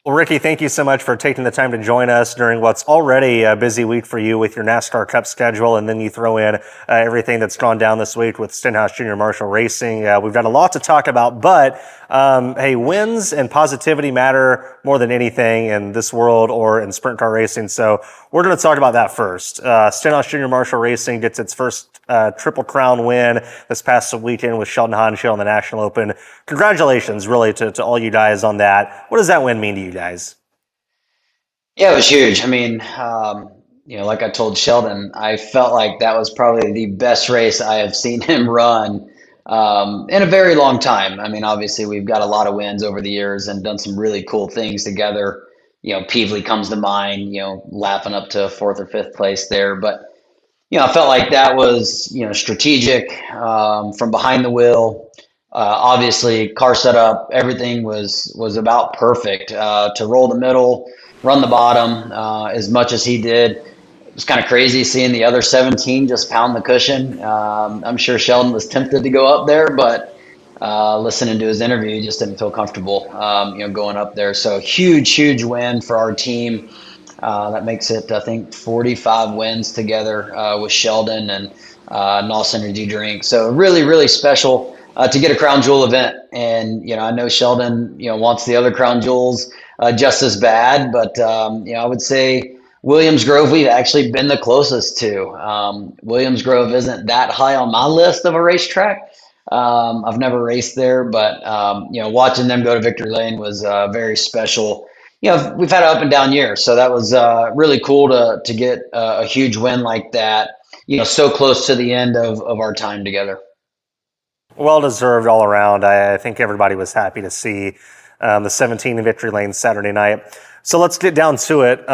Well, Ricky, thank you so much for taking the time to join us during what's already a busy week for you with your NASCAR Cup schedule, and then you throw in everything that's gone down this week with Stenhouse Jr. Marshall Racing. We've got a lot to talk about, but hey, wins and positivity matter more than anything in this world or in sprint car racing. So we're going to talk about that first. Stenhouse Jr. Marshall Racing gets its first Triple Crown win this past weekend with Sheldon Haudenschild in the National Open. Congratulations, really, to all you guys on that. What does that win mean to you guys? Yeah, it was huge. I mean, like I told Sheldon, I felt like that was probably the best race I have seen him run in a very long time. I mean, obviously, we've got a lot of wins over the years and done some really cool things together. Peevely comes to mind, laughing up to fourth or fifth place there. But, I felt like that was, strategic from behind the wheel. Obviously, car setup, everything was about perfect to roll the middle, run the bottom as much as he did. It was kind of crazy seeing the other 17 just pound the cushion. I'm sure Sheldon was tempted to go up there, but listening to his interview, he just didn't feel comfortable, going up there. So huge, huge win for our team. That makes it, I think, 45 wins together with Sheldon and NOS Energy Drink. So really, really special to get a crown jewel event. And I know Sheldon, wants the other crown jewels just as bad, but I would say Williams Grove we've actually been the closest to. Williams Grove isn't that high on my list of a racetrack. I've never raced there, but watching them go to Victory Lane was very special. We've had an up and down year, so that was really cool to get a huge win like that. So close to the end of our time together. Well deserved all around. I think everybody was happy to see the 17 in Victory Lane Saturday night. So let's get down to it.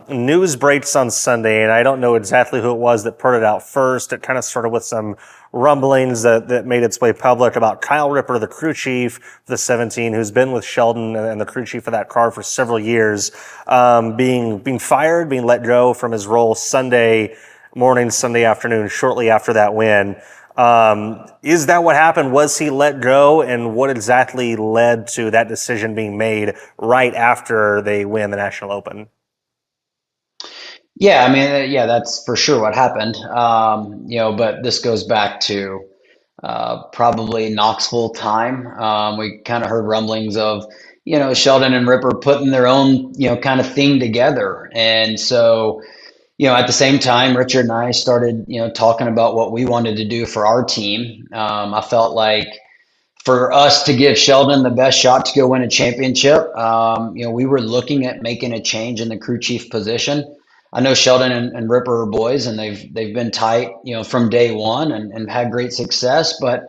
News breaks on Sunday, and I don't know exactly who it was that put it out first. It kind of started with some rumblings that made its way public about Kyle Ripper, the crew chief for the 17, who's been with Sheldon and the crew chief of that car for several years, being fired, being let go from his role Sunday morning, Sunday afternoon, shortly after that win. Is that what happened? Was he let go? And what exactly led to that decision being made right after they win the National Open? Yeah, I mean, that's for sure what happened. But this goes back to probably Knoxville time. We kind of heard rumblings of, Sheldon and Ripper putting their own, kind of thing together. And so, at the same time, Richard and I started, talking about what we wanted to do for our team. I felt like for us to give Sheldon the best shot to go win a championship, we were looking at making a change in the crew chief position. I know Sheldon and Ripper are boys, and they've been tight, from day one and had great success, but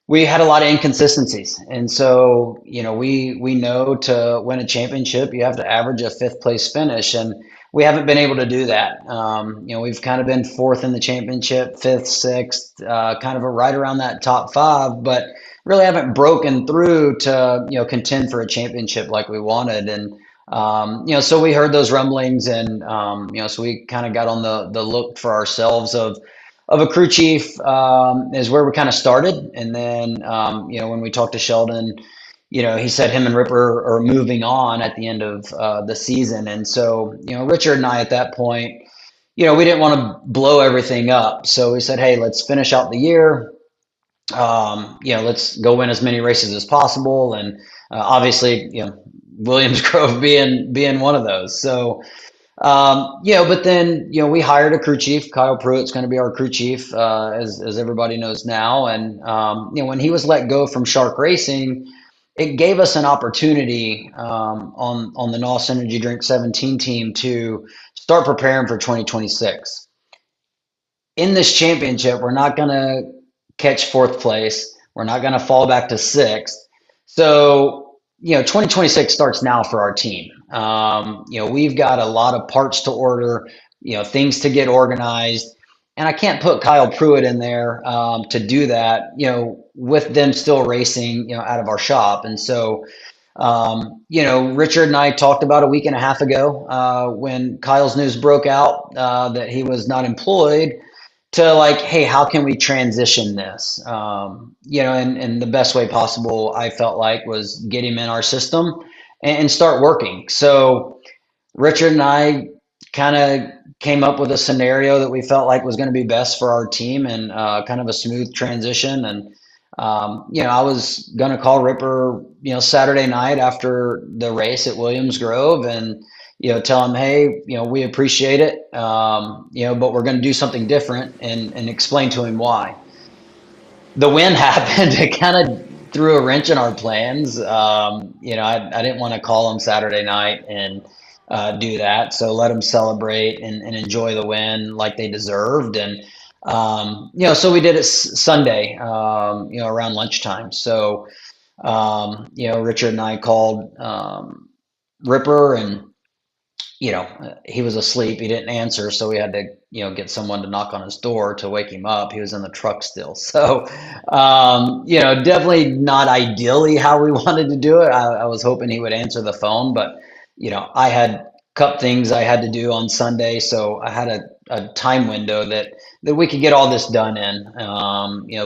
we had a lot of inconsistencies. And so, we know to win a championship, you have to average a fifth place finish. And we haven't been able to do that. We've kind of been fourth in the championship, fifth, sixth, kind of a right around that top five, but really haven't broken through to, contend for a championship like we wanted. And, so we heard those rumblings and, so we kind of got on the look for ourselves of a crew chief is where we kind of started. And then, when we talked to Sheldon, he said him and Ripper are moving on at the end of the season. And so, Richard and I at that point, we didn't want to blow everything up. So we said, hey, let's finish out the year. Let's go win as many races as possible. And obviously, Williams Grove being one of those. So, but then, we hired a crew chief. Kyle Pruitt's going to be our crew chief, as everybody knows now. And, when he was let go from Shark Racing, it gave us an opportunity on the NOS Energy Drink 17 team to start preparing for 2026. In this championship, we're not going to catch fourth place. We're not going to fall back to sixth. So, 2026 starts now for our team. We've got a lot of parts to order, things to get organized. And I can't put Kyle Pruitt in there to do that, with them still racing, out of our shop. And so, Richard and I talked about a week and a half ago when Kyle's news broke out that he was not employed to like, hey, how can we transition this? And the best way possible I felt like was get him in our system and start working. So Richard and I kind of came up with a scenario that we felt like was going to be best for our team and kind of a smooth transition. And I was going to call Ripper, Saturday night after the race at Williams Grove and tell him, hey, we appreciate it, but we're going to do something different and explain to him why. The win happened. It kind of threw a wrench in our plans. I didn't want to call them Saturday night and do that. So let them celebrate and enjoy the win like they deserved. And, so we did it Sunday, around lunchtime. So, Richard and I called Ripper and he was asleep. He didn't answer, so we had to, get someone to knock on his door to wake him up. He was in the truck still. So, definitely not ideally how we wanted to do it. I was hoping he would answer the phone, but, I had cup things I had to do on Sunday. So I had a time window that we could get all this done in,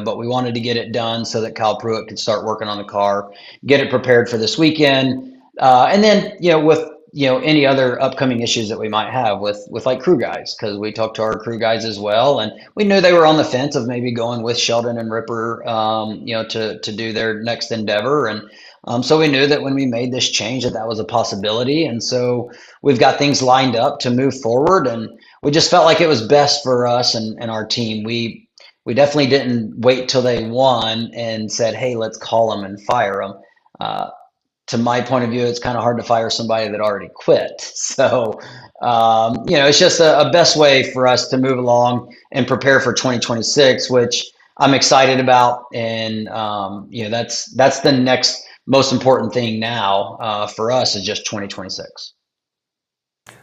but we wanted to get it done so that Kyle Pruitt could start working on the car, get it prepared for this weekend. And then, with any other upcoming issues that we might have with like crew guys, because we talked to our crew guys as well, and we knew they were on the fence of maybe going with Sheldon and Ripper, to do their next endeavor, and so we knew that when we made this change that was a possibility, and so we've got things lined up to move forward, and we just felt like it was best for us and our team. We definitely didn't wait till they won and said, hey, let's call them and fire them. To my point of view, it's kind of hard to fire somebody that already quit. So, it's just a best way for us to move along and prepare for 2026, which I'm excited about. And, that's the next most important thing now for us is just 2026.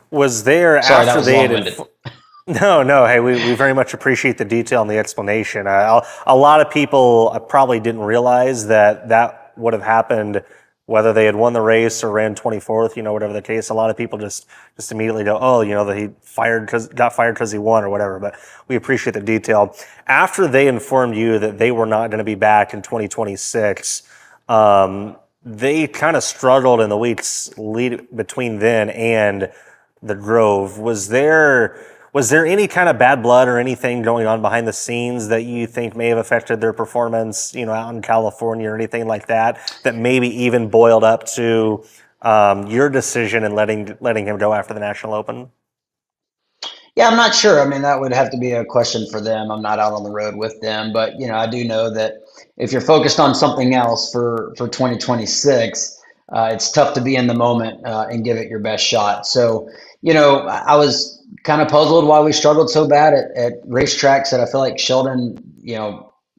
Was there Sorry, that after was they had long-winded. No, no. Hey, we very much appreciate the detail and the explanation. A lot of people probably didn't realize that would have happened whether they had won the race or ran 24th, whatever the case. A lot of people just immediately go, oh, that he got fired because he won or whatever. But we appreciate the detail. After they informed you that they were not going to be back in 2026, they kind of struggled in the weeks between then and the Grove. Was there any kind of bad blood or anything going on behind the scenes that you think may have affected their performance, out in California or anything like that, that maybe even boiled up to your decision in letting him go after the National Open? Yeah, I'm not sure. I mean, that would have to be a question for them. I'm not out on the road with them, but I do know that if you're focused on something else for 2026, it's tough to be in the moment and give it your best shot. So, I was kind of puzzled why we struggled so bad at racetracks that I feel like Sheldon,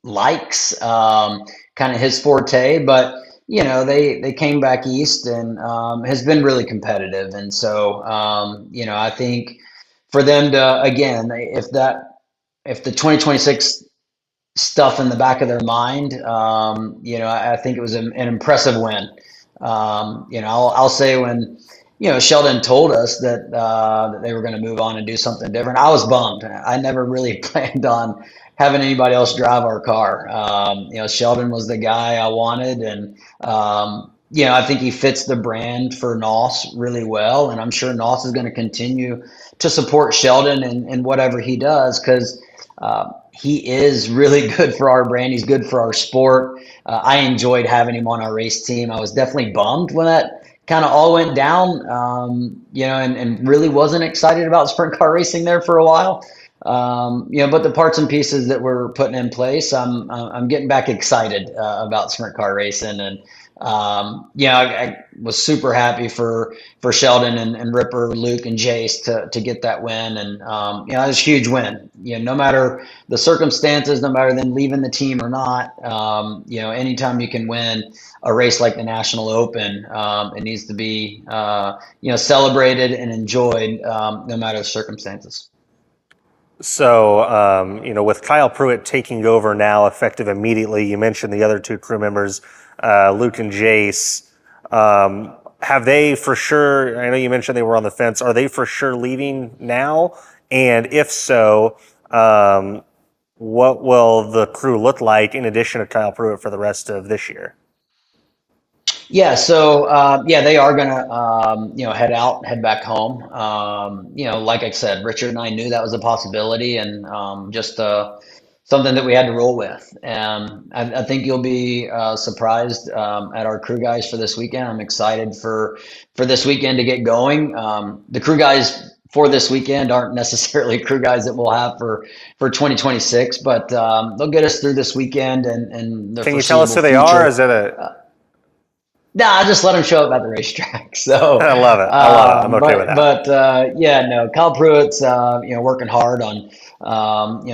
likes, kind of his forte, but they came back east and has been really competitive, and so I think for them to again, if the 2026 stuff in the back of their mind, I think it was an impressive win. I'll say when Sheldon told us that they were going to move on and do something different, I was bummed. I never really planned on having anybody else drive our car. Sheldon was the guy I wanted, and I think he fits the brand for NOS really well, and I'm sure NOS is going to continue to support Sheldon in whatever he does because he is really good for our brand. He's good for our sport. I enjoyed having him on our race team. I was definitely bummed when that kind of all went down, and really wasn't excited about sprint car racing there for a while. But the parts and pieces that we're putting in place, I'm getting back excited about sprint car racing, and I was super happy for Sheldon and Ripper, Luke, and Jace to get that win, and it was a huge win. No matter the circumstances, no matter them leaving the team or not, anytime you can win a race like the National Open, it needs to be celebrated and enjoyed, no matter the circumstances. So, with Kyle Pruitt taking over now, effective immediately, you mentioned the other two crew members, Luke and Jace. Have they for sure, I know you mentioned they were on the fence, are they for sure leaving now? And if so, what will the crew look like in addition to Kyle Pruitt for the rest of this year? Yeah, so yeah, they are gonna head back home. Like I said, Richard and I knew that was a possibility, and just something that we had to roll with. I think you'll be surprised at our crew guys for this weekend. I'm excited for this weekend to get going. The crew guys for this weekend aren't necessarily crew guys that we'll have for 2026, but they'll get us through this weekend and the Can you tell us foreseeable who they are? future. Is it a? Nah, I just let him show up at the racetrack. So, I love it. I love it. I'm okay with that. yeah, no, Kyle Pruitt's working hard on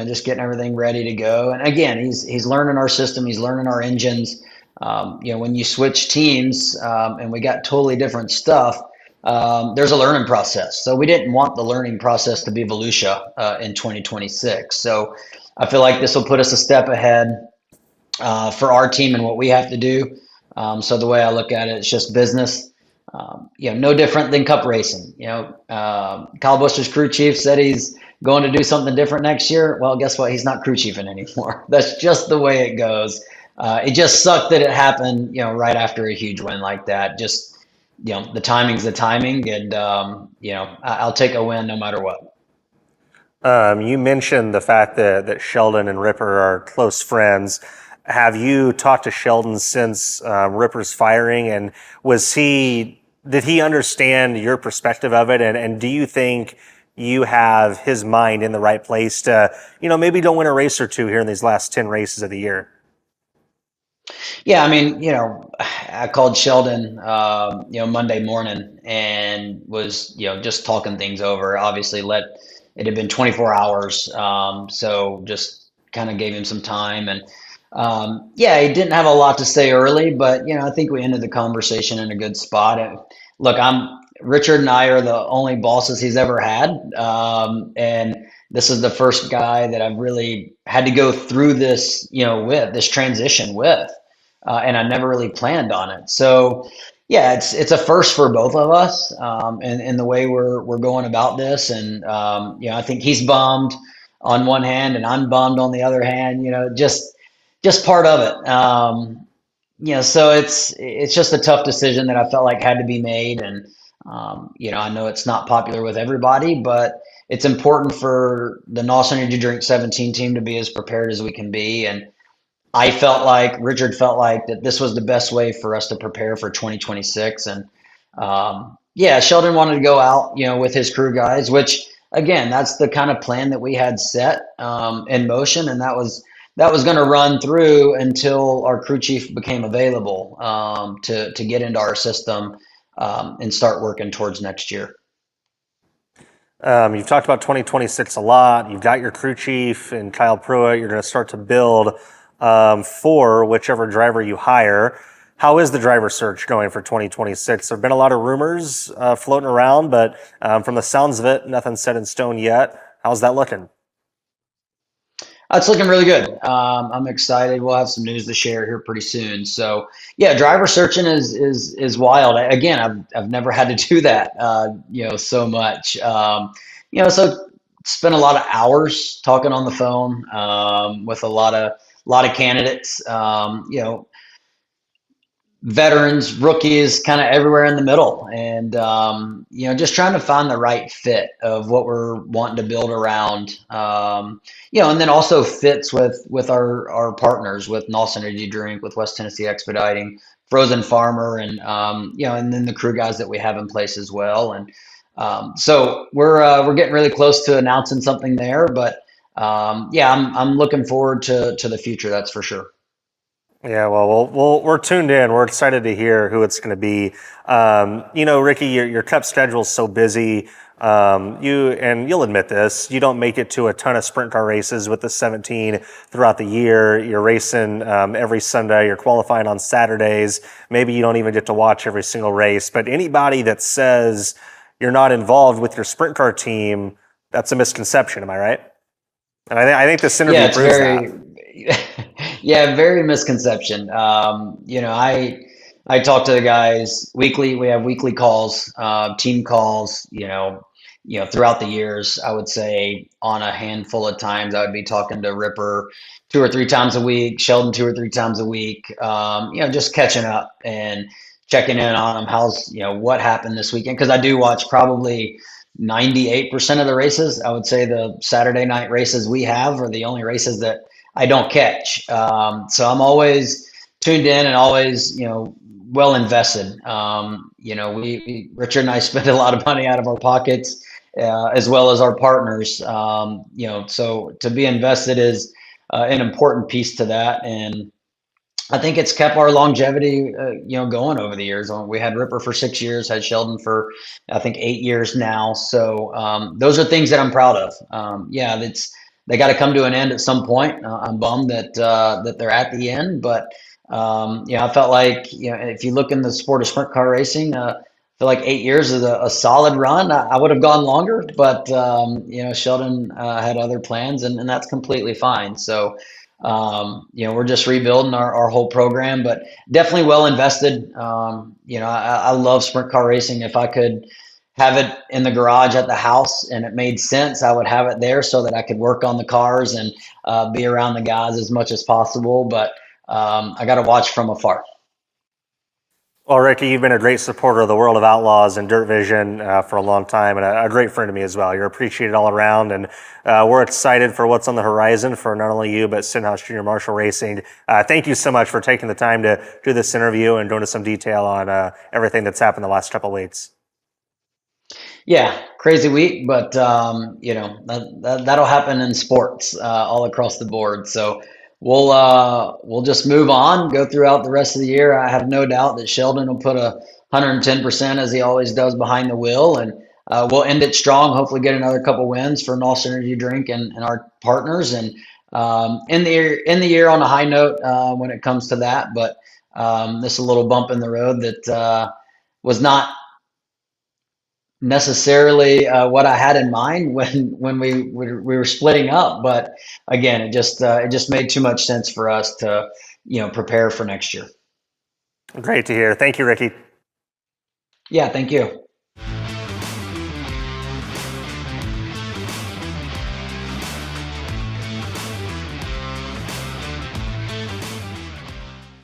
just getting everything ready to go. And again, he's learning our system. He's learning our engines. When you switch teams and we got totally different stuff, there's a learning process. So we didn't want the learning process to be Volusia in 2026. So I feel like this will put us a step ahead for our team and what we have to do. So the way I look at it, it's just business. No different than cup racing. Kyle Busch's crew chief said he's going to do something different next year. Well, guess what? He's not crew chiefing anymore. That's just the way it goes. It just sucked that it happened, right after a huge win like that. Just, the timing's the timing, and I'll take a win no matter what. You mentioned the fact that Sheldon and Ripper are close friends. Have you talked to Sheldon since Ripper's firing, and did he understand your perspective of it? And do you think you have his mind in the right place to, maybe don't win a race or two here in these last 10 races of the year? Yeah, I mean, I called Sheldon, Monday morning and was, just talking things over. Obviously, it had been 24 hours, so just kind of gave him some time. And yeah, he didn't have a lot to say early, but I think we ended the conversation in a good spot. And look, Richard and I are the only bosses he's ever had, and this is the first guy that I've really had to go through this, with this transition with and I never really planned on it. So, yeah, it's a first for both of us, in the way we're going about this. And I think he's bummed on one hand, and I'm bummed on the other hand. Just part of it. So it's just a tough decision that I felt like had to be made. And I know it's not popular with everybody, but it's important for the NOS Energy Drink 17 team to be as prepared as we can be. And Richard felt like that this was the best way for us to prepare for 2026. And yeah, Sheldon wanted to go out, with his crew guys, which again, that's the kind of plan that we had set in motion. And that was going to run through until our crew chief became available to get into our system and start working towards next year. You've talked about 2026 a lot. You've got your crew chief and Kyle Pruitt. You're going to start to build for whichever driver you hire. How is the driver search going for 2026? There have been a lot of rumors floating around, but from the sounds of it, nothing's set in stone yet. How's that looking? It's looking really good. I'm excited. We'll have some news to share here pretty soon. So yeah, driver searching is wild. Again, I've never had to do that, so much. So spent a lot of hours talking on the phone with a lot of candidates. Veterans, rookies, kind of everywhere in the middle, and just trying to find the right fit of what we're wanting to build around. And then also fits with our partners, with NOS Energy Drink, with West Tennessee Expediting, Frozen Farmer, and and then the crew guys that we have in place as well. And so we're getting really close to announcing something there, but yeah, I'm looking forward to the future. That's for sure. Yeah, well, we're tuned in. We're excited to hear who it's going to be. Ricky, your cup schedule is so busy. You'll admit this, you don't make it to a ton of sprint car races with the 17 throughout the year. You're racing every Sunday. You're qualifying on Saturdays. Maybe you don't even get to watch every single race. But anybody that says you're not involved with your sprint car team, that's a misconception. Am I right? And I think this interview Yeah, it's proves that. yeah, very misconception. I talk to the guys weekly. We have weekly calls, team calls. Throughout the years, I would say on a handful of times, I would be talking to Ripper 2 or 3 times a week, Sheldon 2 or 3 times a week. Just catching up and checking in on them. How's, what happened this weekend? Because I do watch probably 98% of the races. I would say the Saturday night races we have are the only races that I don't catch. So I'm always tuned in and always, well invested. Richard and I spend a lot of money out of our pockets, as well as our partners. So to be invested is an important piece to that. And I think it's kept our longevity, going over the years. We had Ripper for 6 years, had Sheldon for, I think, 8 years now. So those are things that I'm proud of. Yeah, they got to come to an end at some point. I'm bummed that they're at the end, but I felt like, if you look in the sport of sprint car racing, I feel like 8 years is a solid run. I would have gone longer, but Sheldon had other plans, and that's completely fine. So. We're just rebuilding our whole program, but definitely well invested. I love sprint car racing. If I could have it in the garage at the house and it made sense, I would have it there so that I could work on the cars and be around the guys as much as possible. But I got to watch from afar. Well, Ricky, you've been a great supporter of the World of Outlaws and Dirtvision for a long time, and a great friend to me as well. You're appreciated all around, and we're excited for what's on the horizon for not only you, but Stenhouse Jr. Marshall Racing. Thank you so much for taking the time to do this interview and going into some detail on everything that's happened the last couple of weeks. Yeah, crazy week, but that'll happen in sports all across the board. So we'll just move on, go throughout the rest of the year. I have no doubt that Sheldon will put 110% as he always does behind the wheel, and we'll end it strong. Hopefully, get another couple wins for NOS Energy Drink and our partners, and in the year on a high note when it comes to that. But this is a little bump in the road that was not necessarily what I had in mind when we were splitting up. But again, it just made too much sense for us to prepare for next year. Great to hear. Thank you, Ricky. Yeah, thank you.